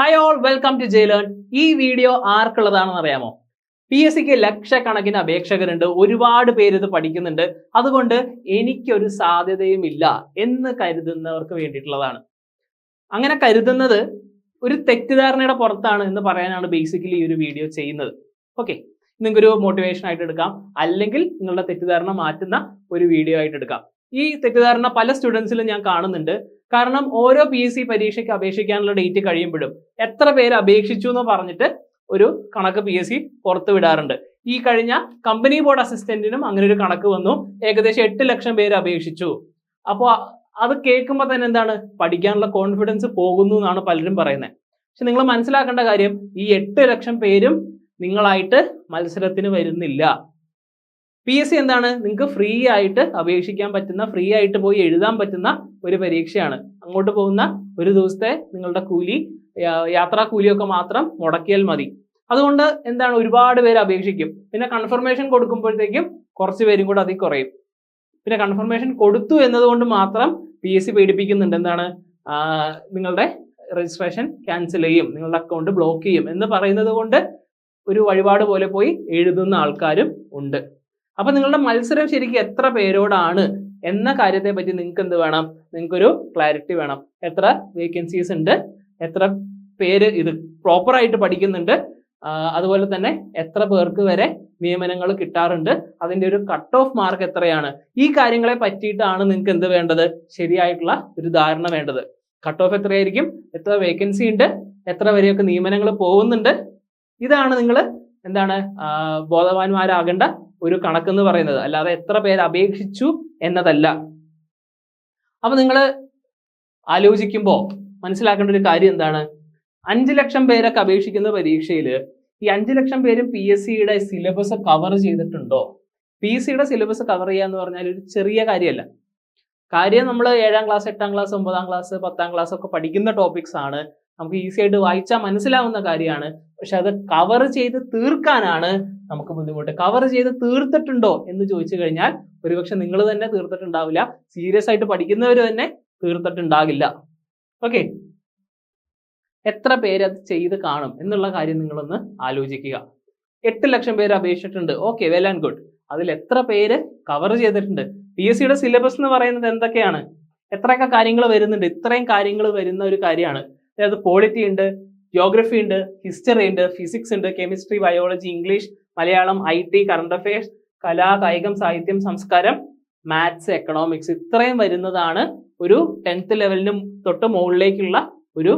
Hi all, welcome to ജയ്ലേൺ. ഈ video ആർക്കുള്ളതാണെന്ന് അറിയാമോ? PSCക്ക് ലക്ഷക്കണക്കിന് അപേക്ഷകരുണ്ട്, ഒരുപാട് പേര് ഇത് പഠിക്കുന്നുണ്ട്. അതുകൊണ്ട് എനിക്കൊരു സാധ്യതയും ഇല്ല എന്ന് കരുതുന്നവർക്ക് വേണ്ടിയിട്ടുള്ളതാണ്. അങ്ങനെ കരുതുന്നത് ഒരു തെറ്റിദ്ധാരണയുടെ പുറത്താണ് എന്ന് പറയാനാണ് ബേസിക്കലി ഈ ഒരു വീഡിയോ ചെയ്യുന്നത്. ഓക്കെ, നിങ്ങൾക്കൊരു മോട്ടിവേഷൻ ആയിട്ട് എടുക്കാം, അല്ലെങ്കിൽ നിങ്ങളുടെ തെറ്റിദ്ധാരണ മാറ്റുന്ന ഒരു വീഡിയോ ആയിട്ട് എടുക്കാം. ഈ തെറ്റിദ്ധാരണ പല സ്റ്റുഡൻസിലും ഞാൻ കാണുന്നുണ്ട്. കാരണം ഓരോ PSC പരീക്ഷയ്ക്ക് അപേക്ഷിക്കാനുള്ള ഡേറ്റ് കഴിയുമ്പോഴും എത്ര പേര് അപേക്ഷിച്ചു എന്ന് പറഞ്ഞിട്ട് ഒരു കണക്ക് PSC പുറത്തു വിടാറുണ്ട്. ഈ കഴിഞ്ഞ കമ്പനി ബോർഡ് അസിസ്റ്റന്റിനും അങ്ങനെ ഒരു കണക്ക് വന്നു, ഏകദേശം 8 ലക്ഷം പേര് അപേക്ഷിച്ചു. അപ്പോൾ അത് കേൾക്കുമ്പോൾ തന്നെ എന്താണ്, പഠിക്കാനുള്ള കോൺഫിഡൻസ് പോകുന്നു എന്നാണ് പലരും പറയുന്നത്. പക്ഷെ നിങ്ങൾ മനസ്സിലാക്കേണ്ട കാര്യം, ഈ 8 ലക്ഷം പേരും നിങ്ങളായിട്ട് മത്സരത്തിന് വരുന്നില്ല. PSC എന്താണ്, നിങ്ങൾക്ക് ഫ്രീ ആയിട്ട് അപേക്ഷിക്കാൻ പറ്റുന്ന, ഫ്രീ ആയിട്ട് പോയി എഴുതാൻ പറ്റുന്ന ഒരു പരീക്ഷയാണ്. അങ്ങോട്ട് പോകുന്ന ഒരു ദിവസത്തെ നിങ്ങളുടെ കൂലി, യാത്രാ കൂലിയൊക്കെ മാത്രം മുടക്കിയാൽ മതി. അതുകൊണ്ട് എന്താണ്, ഒരുപാട് പേര് അപേക്ഷിക്കും. പിന്നെ കൺഫർമേഷൻ കൊടുക്കുമ്പോഴത്തേക്കും കുറച്ച് പേരും കൂടെ അതിൽ കുറയും. പിന്നെ കൺഫർമേഷൻ കൊടുത്തു എന്നതുകൊണ്ട് മാത്രം PSC പേടിപ്പിക്കുന്നുണ്ട്. എന്താണ്, നിങ്ങളുടെ രജിസ്ട്രേഷൻ ക്യാൻസൽ ചെയ്യും, നിങ്ങളുടെ അക്കൗണ്ട് ബ്ലോക്ക് ചെയ്യും എന്ന് പറയുന്നത് കൊണ്ട് ഒരു വഴിപാട് പോലെ പോയി എഴുതുന്ന ആൾക്കാരും ഉണ്ട്. അപ്പൊ നിങ്ങളുടെ മത്സരം ശരിക്കും എത്ര പേരോടാണ് എന്ന കാര്യത്തെ പറ്റി നിങ്ങൾക്ക് എന്ത് വേണം, നിങ്ങൾക്കൊരു ക്ലാരിറ്റി വേണം. എത്ര വേക്കൻസീസ് ഉണ്ട്, എത്ര പേര് ഇത് പ്രോപ്പർ ആയിട്ട് പഠിക്കുന്നുണ്ട്, അതുപോലെ തന്നെ എത്ര പേർക്ക് വരെ നിയമനങ്ങൾ കിട്ടാറുണ്ട്, അതിന്റെ ഒരു കട്ട് ഓഫ് മാർക്ക് എത്രയാണ്. ഈ കാര്യങ്ങളെ പറ്റിയിട്ടാണ് നിങ്ങൾക്ക് എന്ത് വേണ്ടത്, ശരിയായിട്ടുള്ള ഒരു ധാരണ വേണ്ടത്. കട്ട് ഓഫ് എത്രയായിരിക്കും, എത്ര വേക്കൻസി ഉണ്ട്, എത്ര വരെയൊക്കെ നിയമനങ്ങൾ പോകുന്നുണ്ട്, ഇതാണ് നിങ്ങൾ എന്താണ് ബോധവാന്മാരാകേണ്ട ഒരു കണക്കെന്ന് പറയുന്നത്. അല്ലാതെ എത്ര പേര് അപേക്ഷിച്ചു എന്നതല്ല. അപ്പൊ നിങ്ങൾ ആലോചിക്കുമ്പോൾ മനസ്സിലാക്കേണ്ട ഒരു കാര്യം എന്താണ്, 5 ലക്ഷം പേരൊക്കെ അപേക്ഷിക്കുന്ന പരീക്ഷയിൽ ഈ 5 ലക്ഷം പേരും PSCയുടെ സിലബസ് കവർ ചെയ്തിട്ടുണ്ടോ? PSCയുടെ സിലബസ് കവർ ചെയ്യുക എന്ന് പറഞ്ഞാൽ ഒരു ചെറിയ കാര്യമല്ല. കാര്യം നമ്മൾ 7ാം ക്ലാസ്, 8ാം ക്ലാസ്, 9ാം ക്ലാസ്, 10ാം ക്ലാസ് ഒക്കെ പഠിക്കുന്ന ടോപ്പിക്സ് ആണ്. നമുക്ക് ഈസി ആയിട്ട് വായിച്ചാൽ മനസ്സിലാവുന്ന കാര്യമാണ്. പക്ഷെ അത് കവർ ചെയ്ത് തീർക്കാനാണ് നമുക്ക് ബുദ്ധിമുട്ട്. കവർ ചെയ്ത് തീർത്തിട്ടുണ്ടോ എന്ന് ചോദിച്ചു കഴിഞ്ഞാൽ ഒരുപക്ഷെ നിങ്ങൾ തന്നെ തീർത്തിട്ടുണ്ടാവില്ല, സീരിയസ് ആയിട്ട് പഠിക്കുന്നവർ തന്നെ തീർത്തിട്ടുണ്ടാകില്ല. ഓക്കെ, എത്ര പേര് അത് ചെയ്ത് കാണും എന്നുള്ള കാര്യം നിങ്ങളൊന്ന് ആലോചിക്കുക. 8 ലക്ഷം പേര് അപേക്ഷിച്ചിട്ടുണ്ട്, ഓക്കെ, വെൽ ആൻഡ് ഗുഡ്. അതിൽ എത്ര പേര് കവർ ചെയ്തിട്ടുണ്ട്? PSCയുടെ സിലബസ് എന്ന് പറയുന്നത് എന്തൊക്കെയാണ്, എത്രയൊക്കെ കാര്യങ്ങൾ വരുന്നുണ്ട്? ഇത്രയും കാര്യങ്ങൾ വരുന്ന ഒരു കാര്യമാണ്. അതായത് പോളിറ്റി ഉണ്ട്, ജിയോഗ്രഫി ഉണ്ട്, ഹിസ്റ്ററി ഉണ്ട്, ഫിസിക്സ് ഉണ്ട്, chemistry, biology, English, Malayalam, IT, current affairs, കലാ, കായികം, സാഹിത്യം, സംസ്കാരം, മാത്സ്, എക്കണോമിക്സ്. ഇത്രയും വരുന്നതാണ് ഒരു 10th ലെവലിനും തൊട്ട് മുകളിലേക്കുള്ള ഒരു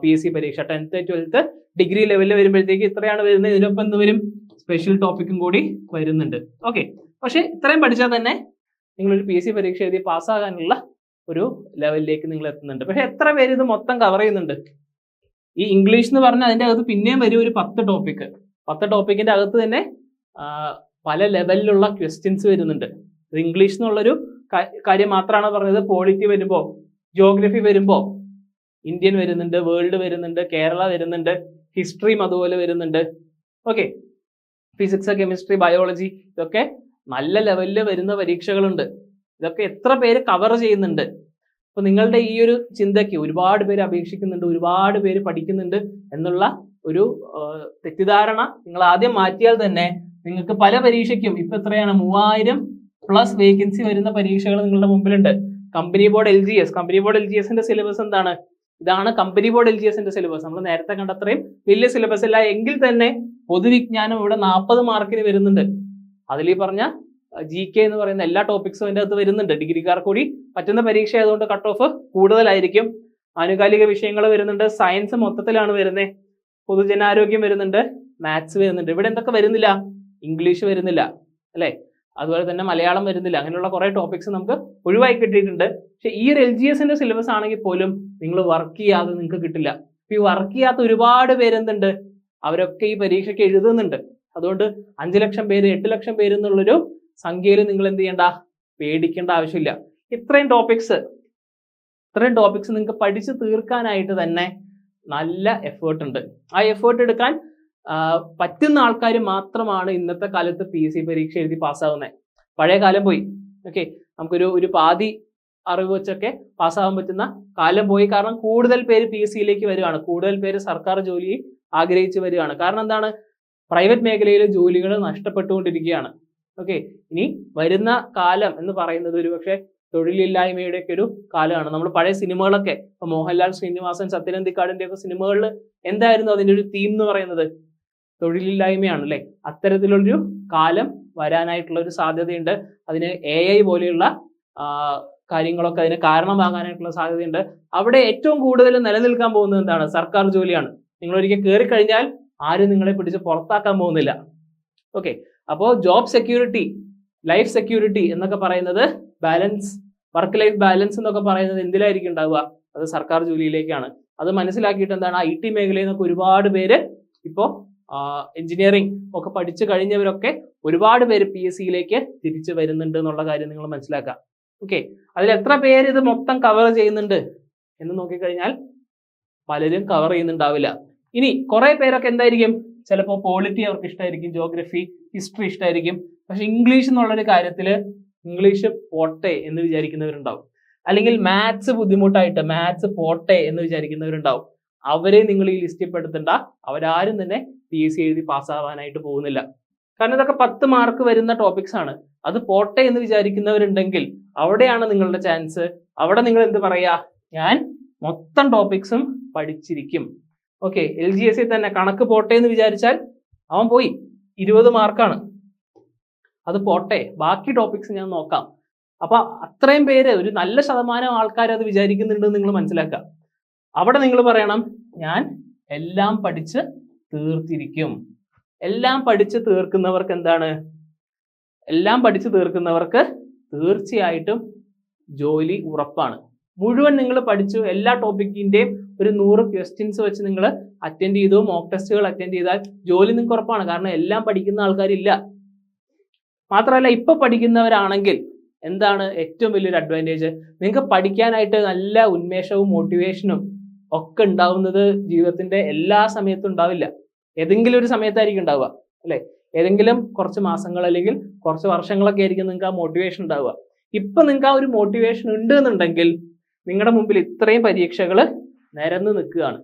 PSC പരീക്ഷ. 10th, 12th, ഡിഗ്രി ലെവലിൽ വരുമ്പോഴത്തേക്ക് ഇത്രയാണ് വരുന്നത്. ഇതിനൊപ്പം എന്ത് വരും, സ്പെഷ്യൽ ടോപ്പിക്കും കൂടി വരുന്നുണ്ട്. ഓക്കെ, പക്ഷെ ഇത്രയും പഠിച്ചാൽ തന്നെ നിങ്ങളൊരു PSC പരീക്ഷ എഴുതി പാസ്സാകാനുള്ള ഒരു ലെവലിലേക്ക് നിങ്ങൾ എത്തുന്നുണ്ട്. പക്ഷെ എത്ര പേര് ഇത് മൊത്തം കവർ ചെയ്യുന്നുണ്ട്? ഈ ഇംഗ്ലീഷ് എന്ന് പറഞ്ഞാൽ അതിന്റെ അകത്ത് പിന്നെയും വരും ഒരു 10 ടോപ്പിക്. 10 ടോപ്പിക്കിന്റെ അകത്ത് തന്നെ പല ലെവലിലുള്ള ക്വസ്റ്റ്യൻസ് വരുന്നുണ്ട്. ഇത് ഇംഗ്ലീഷ് എന്നുള്ളൊരു കാര്യം മാത്രമാണ് പറഞ്ഞത്. പോളിറ്റി വരുമ്പോൾ, ജിയോഗ്രഫി വരുമ്പോൾ ഇന്ത്യൻ വരുന്നുണ്ട്, വേൾഡ് വരുന്നുണ്ട്, കേരള വരുന്നുണ്ട്, ഹിസ്റ്ററിയും അതുപോലെ വരുന്നുണ്ട്. ഓക്കെ, ഫിസിക്സ്, കെമിസ്ട്രി, ബയോളജി, ഇതൊക്കെ നല്ല ലെവലിൽ വരുന്ന പരീക്ഷകളുണ്ട്. ഇതൊക്കെ എത്ര പേര് കവർ ചെയ്യുന്നുണ്ട്? അപ്പൊ നിങ്ങളുടെ ഈ ഒരു ചിന്തയ്ക്ക് ഒരുപാട് പേര് അപേക്ഷിക്കുന്നുണ്ട്, ഒരുപാട് പേര് പഠിക്കുന്നുണ്ട് എന്നുള്ള ഒരു തെറ്റിദ്ധാരണ നിങ്ങൾ ആദ്യം മാറ്റിയാൽ തന്നെ നിങ്ങൾക്ക് പല പരീക്ഷയ്ക്കും ഇപ്പൊ എത്രയാണ്, 3000+ വേക്കൻസി വരുന്ന പരീക്ഷകൾ നിങ്ങളുടെ മുമ്പിലുണ്ട്. കമ്പനി ബോർഡ് LGSന്റെ സിലബസ് എന്താണ്? ഇതാണ് കമ്പനി ബോർഡ് LGSന്റെ സിലബസ്. നമ്മൾ നേരത്തെ കണ്ട അത്രയും വലിയ സിലബസ് അല്ല, എങ്കിൽ തന്നെ പൊതുവിജ്ഞാനം ഇവിടെ 40 മാർക്കിന് വരുന്നുണ്ട്. അതിൽ ഈ പറഞ്ഞ GK എന്ന് പറയുന്ന എല്ലാ ടോപ്പിക്സും അതിൻ്റെ അകത്ത് വരുന്നുണ്ട്. ഡിഗ്രിക്കാർക്ക് കൂടി പറ്റുന്ന പരീക്ഷ ആയതുകൊണ്ട് കട്ട് ഓഫ് കൂടുതലായിരിക്കും. ആനുകാലിക വിഷയങ്ങൾ വരുന്നുണ്ട്, സയൻസ് മൊത്തത്തിലാണ് വരുന്നത്, പൊതുജനാരോഗ്യം വരുന്നുണ്ട്, മാത്സ് വരുന്നുണ്ട്. ഇവിടെ എന്തൊക്കെ വരുന്നില്ല, ഇംഗ്ലീഷ് വരുന്നില്ല, അല്ലെ? അതുപോലെ തന്നെ മലയാളം വരുന്നില്ല. അങ്ങനെയുള്ള കുറെ ടോപ്പിക്സ് നമുക്ക് ഒഴിവായി കിട്ടിയിട്ടുണ്ട്. പക്ഷെ ഈ ഒരു LGSന്റെ സിലബസ് ആണെങ്കിൽ പോലും നിങ്ങൾ വർക്ക് ചെയ്യാതെ നിങ്ങൾക്ക് കിട്ടില്ല. ഈ വർക്ക് ചെയ്യാത്ത ഒരുപാട് പേരെന്തുണ്ട്, അവരൊക്കെ ഈ പരീക്ഷയ്ക്ക് എഴുതുന്നുണ്ട്. അതുകൊണ്ട് 5 ലക്ഷം പേര്, 8 ലക്ഷം പേര് എന്നുള്ളൊരു സംഖ്യയിൽ നിങ്ങൾ എന്ത് ചെയ്യണ്ട, പേടിക്കേണ്ട ആവശ്യമില്ല. ഇത്രയും ടോപ്പിക്സ് നിങ്ങൾക്ക് പഠിച്ചു തീർക്കാനായിട്ട് തന്നെ നല്ല എഫേർട്ട് ഉണ്ട്. ആ എഫേർട്ട് എടുക്കാൻ പറ്റുന്ന ആൾക്കാർ മാത്രമാണ് ഇന്നത്തെ കാലത്ത് PSC പരീക്ഷ എഴുതി പാസ്സാവുന്നത്. പഴയ കാലം പോയി. ഓക്കെ, നമുക്കൊരു പാതി അറിവ് വെച്ചൊക്കെ പാസ്സാവാൻ പറ്റുന്ന കാലം പോയി. കാരണം കൂടുതൽ പേര് PSCയിലേക്ക് വരികയാണ്, കൂടുതൽ പേര് സർക്കാർ ജോലി ആഗ്രഹിച്ച് വരികയാണ്. കാരണം എന്താണ്, പ്രൈവറ്റ് മേഖലയിലെ ജോലികൾ നഷ്ടപ്പെട്ടുകൊണ്ടിരിക്കുകയാണ്. ഓക്കെ, ഇനി വരുന്ന കാലം എന്ന് പറയുന്നത് ഒരുപക്ഷെ തൊഴിലില്ലായ്മയുടെ ഒക്കെ ഒരു കാലമാണ്. നമ്മൾ പഴയ സിനിമകളൊക്കെ, ഇപ്പൊ മോഹൻലാൽ, ശ്രീനിവാസൻ, സത്യനന്ദിക്കാടിന്റെ ഒക്കെ സിനിമകളിൽ എന്തായിരുന്നു അതിന്റെ ഒരു തീം എന്ന് പറയുന്നത്? തൊഴിലില്ലായ്മയാണ് അല്ലെ. അത്തരത്തിലുള്ളൊരു കാലം വരാനായിട്ടുള്ള ഒരു സാധ്യതയുണ്ട്. അതിന് AI പോലെയുള്ള കാര്യങ്ങളൊക്കെ അതിന് കാരണമാകാനായിട്ടുള്ള സാധ്യതയുണ്ട്. അവിടെ ഏറ്റവും കൂടുതൽ നിലനിൽക്കാൻ പോകുന്നത് എന്താണ്? സർക്കാർ ജോലിയാണ്. നിങ്ങൾ ഒരിക്കൽ കയറി കഴിഞ്ഞാൽ ആരും നിങ്ങളെ പിടിച്ച് പുറത്താക്കാൻ പോകുന്നില്ല. ഓക്കെ, അപ്പോൾ ജോബ് സെക്യൂരിറ്റി, ലൈഫ് സെക്യൂരിറ്റി എന്നൊക്കെ പറയുന്നത്, ബാലൻസ്, വർക്ക് ലൈഫ് ബാലൻസ് എന്നൊക്കെ പറയുന്നത് എന്തിലായിരിക്കും ഉണ്ടാവുക? അത് സർക്കാർ ജോലിയിലേക്കാണ്. അത് മനസ്സിലാക്കിയിട്ട് എന്താണ്, IT മേഖലയിൽ നിന്നൊക്കെ ഒരുപാട് പേര് ഇപ്പോൾ എഞ്ചിനീയറിംഗ് ഒക്കെ പഠിച്ചു കഴിഞ്ഞവരൊക്കെ ഒരുപാട് പേര് PSCയിലേക്ക് തിരിച്ചു വരുന്നുണ്ട് എന്നുള്ള കാര്യം നിങ്ങൾ മനസ്സിലാക്കുക. ഓക്കെ, അതിൽ എത്ര പേര് ഇത് മൊത്തം കവർ ചെയ്യുന്നുണ്ട് എന്ന് നോക്കിക്കഴിഞ്ഞാൽ പലരും കവർ ചെയ്യുന്നുണ്ടാവില്ല. ഇനി കുറെ പേരൊക്കെ എന്തായിരിക്കും, ചിലപ്പോൾ പോളിറ്റി അവർക്ക് ഇഷ്ടമായിരിക്കും, ജോഗ്രഫി, ഹിസ്റ്ററി ഇഷ്ടമായിരിക്കും. പക്ഷെ ഇംഗ്ലീഷ് എന്നുള്ളൊരു കാര്യത്തിൽ ഇംഗ്ലീഷ് പോട്ടെ എന്ന് വിചാരിക്കുന്നവരുണ്ടാവും. അല്ലെങ്കിൽ മാത്സ് ബുദ്ധിമുട്ടായിട്ട് മാത്സ് പോട്ടെ എന്ന് വിചാരിക്കുന്നവരുണ്ടാവും. അവരെ നിങ്ങൾ ഈ ലിസ്റ്റിൽ പെടുത്തണ്ട. അവരാരും തന്നെ PSC എഴുതി പാസ്സാവാനായിട്ട് പോകുന്നില്ല. കാരണം ഇതൊക്കെ 10 മാർക്ക് വരുന്ന ടോപ്പിക്സ് ആണ്. അത് പോട്ടെ എന്ന് വിചാരിക്കുന്നവരുണ്ടെങ്കിൽ അവിടെയാണ് നിങ്ങളുടെ ചാൻസ്. അവിടെ നിങ്ങൾ എന്ത് പറയാ, ഞാൻ മൊത്തം ടോപ്പിക്സും പഠിച്ചിരിക്കും. ഓക്കെ, LGS തന്നെ കണക്ക് പോട്ടെ എന്ന് വിചാരിച്ചാൽ അവൻ പോയി, 20 മാർക്കാണ്, അത് പോട്ടെ, ബാക്കി ടോപ്പിക്സ് ഞാൻ നോക്കാം. അപ്പൊ അത്രയും പേര്, ഒരു നല്ല ശതമാനം ആൾക്കാർ അത് വിചാരിക്കുന്നുണ്ടെന്ന് നിങ്ങൾ മനസ്സിലാക്കുക. അവിടെ നിങ്ങൾ പറയണം, ഞാൻ എല്ലാം പഠിച്ച് തീർത്തിരിക്കും. എല്ലാം പഠിച്ച് തീർക്കുന്നവർക്ക് എന്താണ്, എല്ലാം പഠിച്ച് തീർക്കുന്നവർക്ക് തീർച്ചയായിട്ടും ജോലി ഉറപ്പാണ്. മുഴുവൻ നിങ്ങൾ പഠിച്ചു, എല്ലാ ടോപ്പിക്കിന്റെയും ഒരു 100 ക്വസ്റ്റ്യൻസ് വെച്ച് നിങ്ങൾ അറ്റൻഡ് ചെയ്തു, മോക്ക് ടെസ്റ്റുകൾ അറ്റൻഡ് ചെയ്താൽ ജോലി നിങ്ങൾക്ക് ഉറപ്പാണ്. കാരണം എല്ലാം പഠിക്കുന്ന ആൾക്കാരില്ല. മാത്രമല്ല, ഇപ്പൊ പഠിക്കുന്നവരാണെങ്കിൽ എന്താണ് ഏറ്റവും വലിയൊരു അഡ്വാൻറ്റേജ്? നിങ്ങൾക്ക് പഠിക്കാനായിട്ട് നല്ല ഉന്മേഷവും മോട്ടിവേഷനും ഒക്കെ ഉണ്ടാവുന്നത് ജീവിതത്തിന്റെ എല്ലാ സമയത്തും ഉണ്ടാവില്ല. ഏതെങ്കിലും ഒരു സമയത്തായിരിക്കും ഉണ്ടാവുക അല്ലെ. ഏതെങ്കിലും കുറച്ച് മാസങ്ങൾ അല്ലെങ്കിൽ കുറച്ച് വർഷങ്ങളൊക്കെ ആയിരിക്കും നിങ്ങൾക്ക് ആ മോട്ടിവേഷൻ ഉണ്ടാവുക. ഇപ്പൊ നിങ്ങൾക്ക് ആ ഒരു മോട്ടിവേഷൻ ഉണ്ട് എന്നുണ്ടെങ്കിൽ നിങ്ങളുടെ മുമ്പിൽ ഇത്രയും പരീക്ഷകൾ നിരന്ന് നിൽക്കുകയാണ്.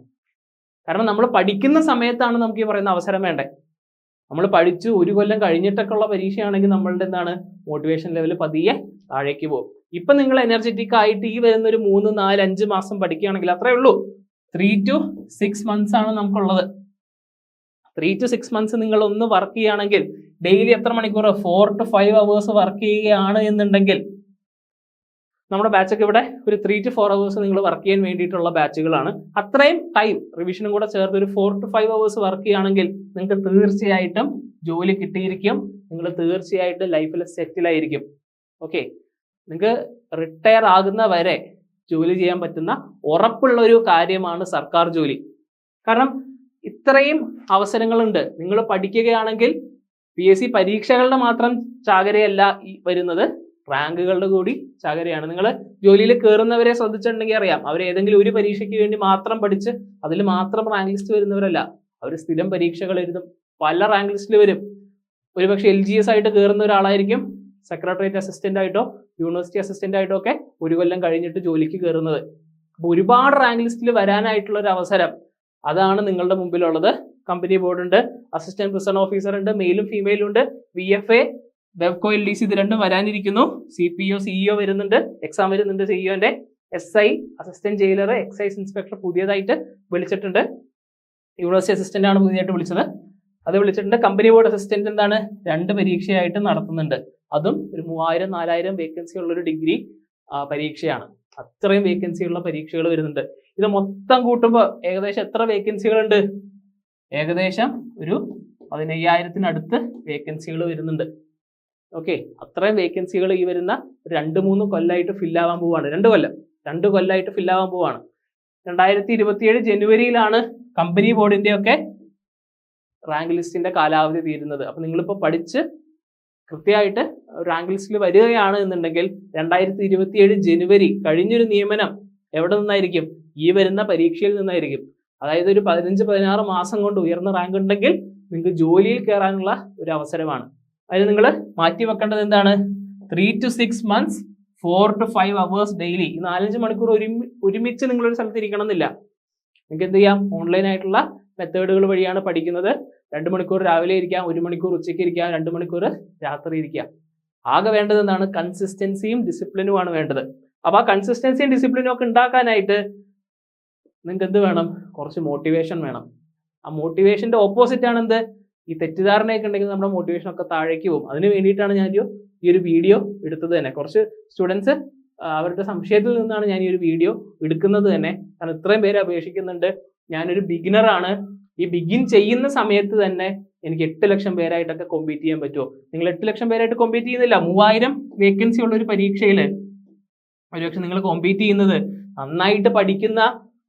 കാരണം നമ്മൾ പഠിക്കുന്ന സമയത്താണ് നമുക്ക് ഈ പറയുന്ന അവസരം വേണ്ടേ. നമ്മൾ പഠിച്ചു 1 കൊല്ലം കഴിഞ്ഞിട്ടൊക്കെ ഉള്ള പരീക്ഷയാണെങ്കിൽ നമ്മളുടെ എന്താണ്, മോട്ടിവേഷൻ ലെവൽ പതിയെ താഴേക്ക് പോകും. ഇപ്പൊ നിങ്ങൾ എനർജറ്റിക് ആയിട്ട് ഈ വരുന്ന ഒരു 3, 4, 5 മാസം പഠിക്കുകയാണെങ്കിൽ അത്രേ ഉള്ളൂ. 3 to 6 months ആണ് നമുക്കുള്ളത്. 3 to 6 months നിങ്ങൾ ഒന്ന് വർക്ക് ചെയ്യുകയാണെങ്കിൽ, ഡെയിലി എത്ര മണിക്കൂർ, 4 to 5 hours വർക്ക് ചെയ്യുകയാണ് എന്നുണ്ടെങ്കിൽ, നമ്മുടെ ബാച്ചൊക്കെ ഇവിടെ ഒരു 3 to 4 hours നിങ്ങൾ വർക്ക് ചെയ്യാൻ വേണ്ടിയിട്ടുള്ള ബാച്ചുകളാണ്. അത്രയും ടൈം റിവിഷനും കൂടെ ചേർത്ത് ഒരു 4 to 5 hours വർക്ക് ചെയ്യുകയാണെങ്കിൽ നിങ്ങൾക്ക് തീർച്ചയായിട്ടും ജോലി കിട്ടിയിരിക്കും. നിങ്ങൾ തീർച്ചയായിട്ടും ലൈഫിൽ സെറ്റിൽ ആയിരിക്കും. ഓക്കെ, നിങ്ങൾക്ക് റിട്ടയർ ആകുന്ന വരെ ജോലി ചെയ്യാൻ പറ്റുന്ന ഉറപ്പുള്ള ഒരു കാര്യമാണ് സർക്കാർ ജോലി. കാരണം ഇത്രയും അവസരങ്ങളുണ്ട്. നിങ്ങൾ പഠിക്കുകയാണെങ്കിൽ PSC പരീക്ഷകളുടെ മാത്രം ചാകരയല്ല ഈ വരുന്നത്, റാങ്കുകളുടെ കൂടി ചാകരയാണ്. നിങ്ങൾ ജോലിയിൽ കയറുന്നവരെ ശ്രദ്ധിച്ചിട്ടുണ്ടെങ്കിൽ അറിയാം, അവർ ഏതെങ്കിലും ഒരു പരീക്ഷയ്ക്ക് വേണ്ടി മാത്രം പഠിച്ച് അതിൽ മാത്രം റാങ്ക് ലിസ്റ്റ് വരുന്നവരല്ല. അവർ സ്ഥിരം പരീക്ഷകൾ എഴുതും, പല റാങ്ക് ലിസ്റ്റിൽ വരും. ഒരുപക്ഷെ LGS ആയിട്ട് കയറുന്ന ഒരാളായിരിക്കും സെക്രട്ടേറിയറ്റ് അസിസ്റ്റന്റ് ആയിട്ടോ യൂണിവേഴ്സിറ്റി അസിസ്റ്റന്റ് ആയിട്ടോ ഒക്കെ 1 കൊല്ലം കഴിഞ്ഞിട്ട് ജോലിക്ക് കയറുന്നത്. അപ്പോൾ ഒരുപാട് റാങ്ക് ലിസ്റ്റിൽ വരാനായിട്ടുള്ള ഒരു അവസരം അതാണ് നിങ്ങളുടെ മുമ്പിലുള്ളത്. കമ്പനി ബോർഡ് ഉണ്ട്, അസിസ്റ്റന്റ് പ്രിസൺ ഓഫീസർ ഉണ്ട്, മെയിലും ഫീമെയിലും ഉണ്ട്, VFA, വെബ്കോ, LDC ഇത് രണ്ടും വരാനിരിക്കുന്നു. CPO, CEO വരുന്നുണ്ട്, എക്സാം വരുന്നുണ്ട്. CEOന്റെ SI, assistant jailer, excise inspector പുതിയതായിട്ട് വിളിച്ചിട്ടുണ്ട്. യൂണിവേഴ്സിറ്റി അസിസ്റ്റന്റ് ആണ് പുതിയതായിട്ട് വിളിച്ചത്, അത് വിളിച്ചിട്ടുണ്ട്. കമ്പനി ബോർഡ് അസിസ്റ്റന്റ് എന്താണ് 2 പരീക്ഷയായിട്ട് നടത്തുന്നുണ്ട്. അതും ഒരു 3000-4000 വേക്കൻസി ഉള്ളൊരു ഡിഗ്രി പരീക്ഷയാണ്. അത്രയും വേക്കൻസി ഉള്ള പരീക്ഷകൾ വരുന്നുണ്ട്. ഇത് മൊത്തം കൂട്ടുമ്പോൾ ഏകദേശം എത്ര വേക്കൻസികളുണ്ട്? ഏകദേശം ഒരു 15000-ത്തിനടുത്ത് വേക്കൻസികൾ വരുന്നുണ്ട്. ഓക്കെ, അത്രയും വേക്കൻസികൾ ഈ വരുന്ന 2-3 കൊല്ലമായിട്ട് ഫില്ലാവാൻ പോവാണ്. 2 കൊല്ലമായിട്ട് ഫില്ലാവാൻ പോവാണ്. 2027 ജനുവരിയിലാണ് കമ്പനി ബോർഡിന്റെ ഒക്കെ റാങ്ക് ലിസ്റ്റിന്റെ കാലാവധി തീരുന്നത്. അപ്പൊ നിങ്ങളിപ്പോൾ പഠിച്ച് കൃത്യമായിട്ട് റാങ്ക് ലിസ്റ്റിൽ വരികയാണ് എന്നുണ്ടെങ്കിൽ 2027 ജനുവരി കഴിഞ്ഞൊരു നിയമനം എവിടെ നിന്നായിരിക്കും? ഈ വരുന്ന പരീക്ഷയിൽ നിന്നായിരിക്കും. അതായത് ഒരു 15-16 മാസം കൊണ്ട് ഉയർന്ന റാങ്ക് ഉണ്ടെങ്കിൽ നിങ്ങൾക്ക് ജോലിയിൽ കയറാനുള്ള ഒരു അവസരമാണ്. അതിന് നിങ്ങൾ മാറ്റി വെക്കേണ്ടത് എന്താണ്? 3 to 6 months 4 to 5 hours daily. ഈ 4-5 മണിക്കൂർ ഒരുമിച്ച് നിങ്ങളൊരു സ്ഥലത്ത് ഇരിക്കണം എന്നില്ല. നിങ്ങൾക്ക് എന്ത് ചെയ്യാം, ഓൺലൈൻ ആയിട്ടുള്ള മെത്തേഡുകൾ വഴിയാണ് പഠിക്കുന്നത്. 2 മണിക്കൂർ രാവിലെ ഇരിക്കാം, 1 മണിക്കൂർ ഉച്ചയ്ക്ക് ഇരിക്കാം, 2 മണിക്കൂർ രാത്രി ഇരിക്കാം. ആകെ വേണ്ടത് എന്താണ്? കൺസിസ്റ്റൻസിയും ഡിസിപ്ലിനുമാണ് വേണ്ടത്. അപ്പൊ ആ കൺസിസ്റ്റൻസിയും ഡിസിപ്ലിനും ഒക്കെ ഉണ്ടാക്കാനായിട്ട് നിങ്ങൾക്ക് എന്ത് വേണം? കുറച്ച് മോട്ടിവേഷൻ വേണം. ആ മോട്ടിവേഷന്റെ ഓപ്പോസിറ്റ് ആണ് എന്ത്? ഈ തെറ്റിദ്ധാരണയൊക്കെ ഉണ്ടെങ്കിൽ നമ്മുടെ മോട്ടിവേഷൻ ഒക്കെ താഴേക്ക് പോകും. അതിന് വേണ്ടിയിട്ടാണ് ഞാൻ ഈ ഒരു വീഡിയോ എടുത്തത് തന്നെ. കുറച്ച് സ്റ്റുഡൻസ് അവരുടെ സംശയത്തിൽ നിന്നാണ് ഞാൻ ഈ ഒരു വീഡിയോ എടുക്കുന്നത് തന്നെ. കാരണം ഇത്രയും പേര് അപേക്ഷിക്കുന്നുണ്ട്. ഞാനൊരു ബിഗിനറാണ്. ഈ ബിഗിൻ ചെയ്യുന്ന സമയത്ത് തന്നെ എനിക്ക് 8 ലക്ഷം പേരായിട്ടൊക്കെ കോമ്പീറ്റ് ചെയ്യാൻ പറ്റുമോ? നിങ്ങൾ 8 ലക്ഷം പേരായിട്ട് കോമ്പീറ്റ് ചെയ്യുന്നില്ല. 3000 വേക്കൻസി ഉള്ള ഒരു പരീക്ഷയിൽ ഒരുപക്ഷെ നിങ്ങൾ കോമ്പീറ്റ് ചെയ്യുന്നത് നന്നായിട്ട് പഠിക്കുന്ന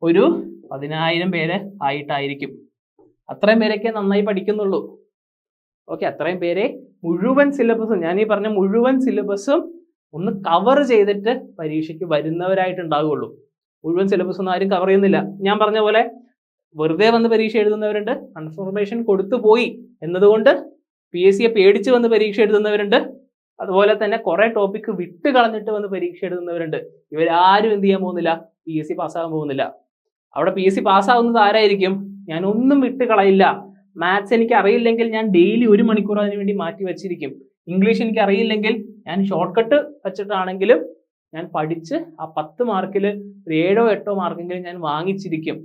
ഒരു 10,000 പേര് ആയിട്ടായിരിക്കും. അത്രയും പേരൊക്കെ നന്നായി പഠിക്കുന്നുള്ളൂ. ഓക്കെ, അത്രയും പേരെ മുഴുവൻ സിലബസും, ഞാൻ ഈ പറഞ്ഞ മുഴുവൻ സിലബസും ഒന്ന് കവർ ചെയ്തിട്ട് പരീക്ഷയ്ക്ക് വരുന്നവരായിട്ടുണ്ടാവുകയുള്ളൂ. മുഴുവൻ സിലബസ് ഒന്നും ആരും കവർ ചെയ്യുന്നില്ല. ഞാൻ പറഞ്ഞ പോലെ വെറുതെ വന്ന് പരീക്ഷ എഴുതുന്നവരുണ്ട്, കൺഫർമേഷൻ കൊടുത്തു പോയി എന്നതുകൊണ്ട് PSCയെ പേടിച്ച് വന്ന് പരീക്ഷ എഴുതുന്നവരുണ്ട്. അതുപോലെ തന്നെ കുറെ ടോപ്പിക്ക് വിട്ട് കളഞ്ഞിട്ട് വന്ന് പരീക്ഷ എഴുതുന്നവരുണ്ട്. ഇവരാരും എന്ത് ചെയ്യാൻ പോകുന്നില്ല? PSC പാസ്സാകാൻ പോകുന്നില്ല. അവിടെ PSC പാസ്സാവുന്നത് ആരായിരിക്കും? ഞാൻ ഒന്നും വിട്ട് കളയില്ല. മാത്സ് എനിക്ക് അറിയില്ലെങ്കിൽ ഞാൻ ഡെയിലി 1 മണിക്കൂർ അതിന് വേണ്ടി മാറ്റി വെച്ചിരിക്കും. ഇംഗ്ലീഷ് എനിക്ക് അറിയില്ലെങ്കിൽ ഞാൻ ഷോർട്ട് കട്ട് വെച്ചിട്ടാണെങ്കിലും ഞാൻ പഠിച്ച് ആ 10 മാർക്കിൽ ഒരു 7-8 മാർക്കെങ്കിലും ഞാൻ വാങ്ങിച്ചിരിക്കും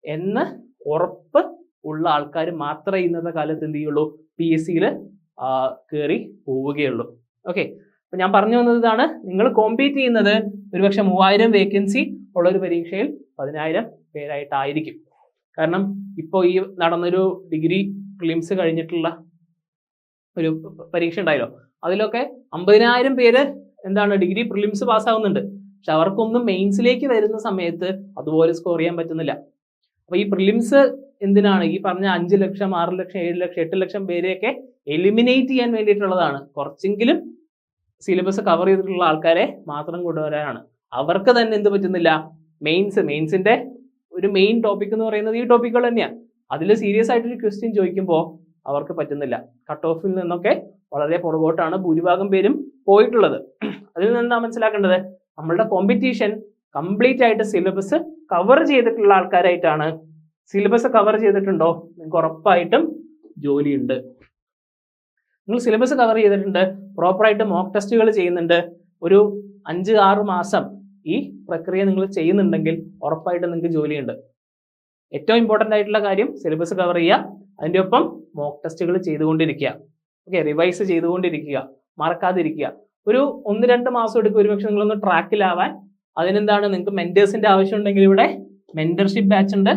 എന്ന് ഉറപ്പ് ഉള്ള ആൾക്കാർ മാത്രമേ ഇന്നത്തെ കാലത്ത് എന്ത് ചെയ്യുള്ളൂ? PSCയിൽ കയറി പോവുകയുള്ളൂ. ഓക്കെ, അപ്പൊ ഞാൻ പറഞ്ഞു വന്നത് ഇതാണ്. നിങ്ങൾ കോമ്പീറ്റ് ചെയ്യുന്നത് ഒരുപക്ഷെ 3000 വേക്കൻസി ഉള്ള ഒരു പരീക്ഷയിൽ 10,000 പേരായിട്ടായിരിക്കും. കാരണം ഇപ്പോൾ ഈ നടന്നൊരു ഡിഗ്രി പ്രിലിംസ് കഴിഞ്ഞിട്ടുള്ള ഒരു പരീക്ഷ ഉണ്ടായല്ലോ, അതിലൊക്കെ 50,000 പേര് എന്താണ് ഡിഗ്രി പ്രിലിംസ് പാസ്സാവുന്നുണ്ട്. പക്ഷെ അവർക്കൊന്നും മെയിൻസിലേക്ക് വരുന്ന സമയത്ത് അതുപോലെ സ്കോർ ചെയ്യാൻ പറ്റുന്നില്ല. അപ്പൊ ഈ പ്രിലിംസ് എന്തിനാണ്? ഈ പറഞ്ഞ 5 ലക്ഷം 6 ലക്ഷം 7 ലക്ഷം 8 ലക്ഷം പേരെയൊക്കെ എലിമിനേറ്റ് ചെയ്യാൻ വേണ്ടിയിട്ടുള്ളതാണ്. കുറച്ചെങ്കിലും സിലബസ് കവർ ചെയ്തിട്ടുള്ള ആൾക്കാരെ മാത്രം കൊണ്ടുവരാനാണ്. അവർക്ക് തന്നെ എന്ത് പറ്റുന്നില്ല? മെയിൻസിന്റെ ഒരു മെയിൻ ടോപ്പിക് എന്ന് പറയുന്നത് ഈ ടോപ്പിക്കുകൾ തന്നെയാണ്. അതിൽ സീരിയസ് ആയിട്ടൊരു ക്വസ്റ്റ്യൻ ചോദിക്കുമ്പോൾ അവർക്ക് പറ്റുന്നില്ല. കട്ട് ഓഫിൽ നിന്നൊക്കെ വളരെ പുറകോട്ടാണ് ഭൂരിഭാഗം പേരും പോയിട്ടുള്ളത്. അതിൽ നിന്നാണ് മനസ്സിലാക്കേണ്ടത്, നമ്മളുടെ കോമ്പറ്റീഷൻ കംപ്ലീറ്റ് ആയിട്ട് സിലബസ് കവർ ചെയ്തിട്ടുള്ള ആൾക്കാരായിട്ടാണ്. സിലബസ് കവർ ചെയ്തിട്ടുണ്ടോ? നിങ്ങൾക്ക് ഉറപ്പായിട്ടും ജോലിയുണ്ട്. നിങ്ങൾ സിലബസ് കവർ ചെയ്തിട്ടുണ്ട്, പ്രോപ്പറായിട്ട് മോക്ക് ടെസ്റ്റുകൾ ചെയ്യുന്നുണ്ട്, ഒരു 5-6 മാസം ഈ പ്രക്രിയ നിങ്ങൾ ചെയ്യുന്നുണ്ടെങ്കിൽ ഉറപ്പായിട്ടും നിങ്ങൾക്ക് ജോലിയുണ്ട്. ഏറ്റവും ഇമ്പോർട്ടൻ്റ് ആയിട്ടുള്ള കാര്യം സിലബസ് കവർ ചെയ്യുക, അതിൻ്റെ ഒപ്പം മോക്ക് ടെസ്റ്റുകൾ ചെയ്തുകൊണ്ടിരിക്കുക. ഓക്കെ, റിവൈസ് ചെയ്തുകൊണ്ടിരിക്കുക, മറക്കാതിരിക്കുക. ഒരു 1-2 മാസം എടുക്കും ഒരുപക്ഷെ നിങ്ങളൊന്ന് ട്രാക്കിലാവാൻ. അതിനെന്താണ്, നിങ്ങൾക്ക് മെന്റേഴ്സിന്റെ ആവശ്യം ഉണ്ടെങ്കിൽ ഇവിടെ മെന്റർഷിപ്പ് ബാച്ച് ഉണ്ട്,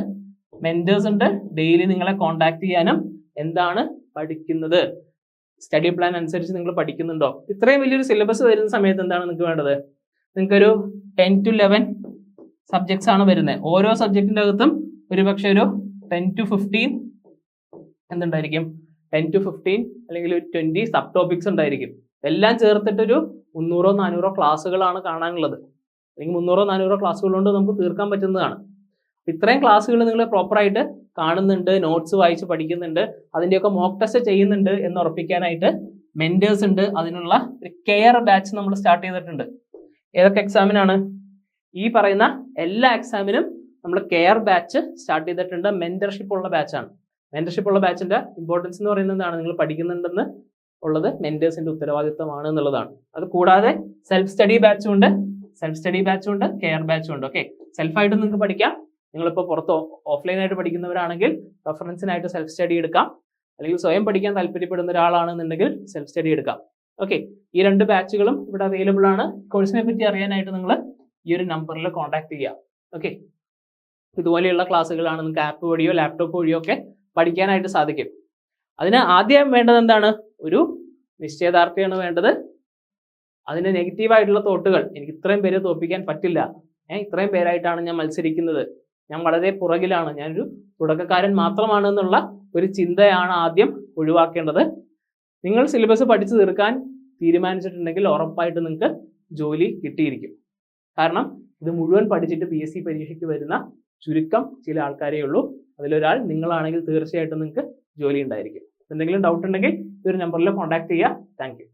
മെന്റേഴ്സ് ഉണ്ട്. ഡെയിലി നിങ്ങളെ കോൺടാക്ട് ചെയ്യാനും എന്താണ് പഠിക്കുന്നത്, സ്റ്റഡി പ്ലാൻ അനുസരിച്ച് നിങ്ങൾ പഠിക്കുന്നുണ്ടോ. ഇത്രയും വലിയൊരു സിലബസ് വരുന്ന സമയത്ത് എന്താണ് നിങ്ങൾക്ക് വേണ്ടത്? നിങ്ങൾക്കൊരു 10 to 11 സബ്ജക്ട്സ് ആണ് വരുന്നത്. ഓരോ സബ്ജക്റ്റിന്റെ അകത്തും ഒരുപക്ഷെ ഒരു 10 to 15 എന്തുണ്ടായിരിക്കും? 10 to 15 അല്ലെങ്കിൽ ഒരു 20 സബ് ടോപ്പിക്സ് ഉണ്ടായിരിക്കും. എല്ലാം ചേർത്തിട്ടൊരു 300-400 ക്ലാസ്സുകളാണ് കാണാനുള്ളത്. അല്ലെങ്കിൽ 300-400 ക്ലാസ്സുകൾ കൊണ്ട് നമുക്ക് തീർക്കാൻ പറ്റുന്നതാണ്. ഇത്രയും ക്ലാസ്സുകൾ നിങ്ങൾ പ്രോപ്പറായിട്ട് കാണുന്നുണ്ട്, നോട്ട്സ് വായിച്ച് പഠിക്കുന്നുണ്ട്, അതിൻ്റെയൊക്കെ മോക്ക് ടെസ്റ്റ് ചെയ്യുന്നുണ്ട് എന്ന് ഉറപ്പിക്കാനായിട്ട് മെന്റേഴ്സ് ഉണ്ട്. അതിനുള്ള ഒരു കെയർ ബാച്ച് നമ്മൾ സ്റ്റാർട്ട് ചെയ്തിട്ടുണ്ട്. ഏതൊക്കെ എക്സാമിനാണ്? ഈ പറയുന്ന എല്ലാ എക്സാമിനും നമ്മൾ കെയർ ബാച്ച് സ്റ്റാർട്ട് ചെയ്തിട്ടുണ്ട്. മെന്റർഷിപ്പ് ഉള്ള ബാച്ചാണ്. മെന്റർഷിപ്പ് ഉള്ള ബാച്ചിന്റെ ഇമ്പോർട്ടൻസ് എന്ന് പറയുന്നത് എന്താണ്? നിങ്ങൾ പഠിക്കുന്നുണ്ടെന്ന് ഉള്ളത് മെന്റേഴ്സിന്റെ ഉത്തരവാദിത്തമാണ് എന്നുള്ളതാണ്. അത് കൂടാതെ സെൽഫ് സ്റ്റഡി ബാച്ചും ഉണ്ട്, കെയർ ബാച്ചും ഉണ്ട്. ഓക്കെ, സെൽഫായിട്ട് നിങ്ങൾക്ക് പഠിക്കാം. നിങ്ങളിപ്പോൾ പുറത്ത് ഓഫ്ലൈനായിട്ട് പഠിക്കുന്നവരാണെങ്കിൽ റെഫറൻസിനായിട്ട് സെൽഫ് സ്റ്റഡി എടുക്കാം, അല്ലെങ്കിൽ സ്വയം പഠിക്കാൻ താല്പര്യപ്പെടുന്ന ഒരാളാണെന്നുണ്ടെങ്കിൽ സെൽഫ് സ്റ്റഡി എടുക്കാം. ഓക്കെ, ഈ 2 ബാച്ചുകളും ഇവിടെ അവൈലബിൾ ആണ്. കോഴ്സിനെ പറ്റി അറിയാനായിട്ട് നിങ്ങൾ ഈ ഒരു നമ്പറിൽ കോൺടാക്ട് ചെയ്യുക. ഓക്കെ, ഇതുപോലെയുള്ള ക്ലാസ്സുകളാണ് നിങ്ങൾക്ക് ആപ്പ് വഴിയോ ലാപ്ടോപ്പ് വഴിയോ ഒക്കെ പഠിക്കാനായിട്ട് സാധിക്കും. അതിന് ആദ്യം വേണ്ടത് എന്താണ്? ഒരു നിശ്ചയദാർഢ്യമാണ് വേണ്ടത്. അതിന് നെഗറ്റീവായിട്ടുള്ള തോട്ടുകൾ, എനിക്ക് ഇത്രയും പേരെ തോൽപ്പിക്കാൻ പറ്റില്ല, ഇത്രയും പേരായിട്ടാണ് ഞാൻ മത്സരിക്കുന്നത്, ഞാൻ വളരെ പുറകിലാണ്, ഞാനൊരു തുടക്കക്കാരൻ മാത്രമാണ് എന്നുള്ള ഒരു ചിന്തയാണ് ആദ്യം ഒഴിവാക്കേണ്ടത്. നിങ്ങൾ സിലബസ് പഠിച്ചു തീർക്കാൻ തീരുമാനിച്ചിട്ടുണ്ടെങ്കിൽ ഉറപ്പായിട്ട് നിങ്ങൾക്ക് ജോലി കിട്ടിയിരിക്കും. കാരണം ഇത് മുഴുവൻ പഠിച്ചിട്ട് PSC പരീക്ഷയ്ക്ക് വരുന്ന ചുരുക്കം ചില ആൾക്കാരേ ഉള്ളൂ. അതിലൊരാൾ നിങ്ങളാണെങ്കിൽ തീർച്ചയായിട്ടും നിങ്ങൾക്ക് ജോലി ഉണ്ടായിരിക്കും. എന്തെങ്കിലും ഡൗട്ട് ഉണ്ടെങ്കിൽ ഈ ഒരു നമ്പറിൽ കോൺടാക്ട് ചെയ്യുക. Thank you.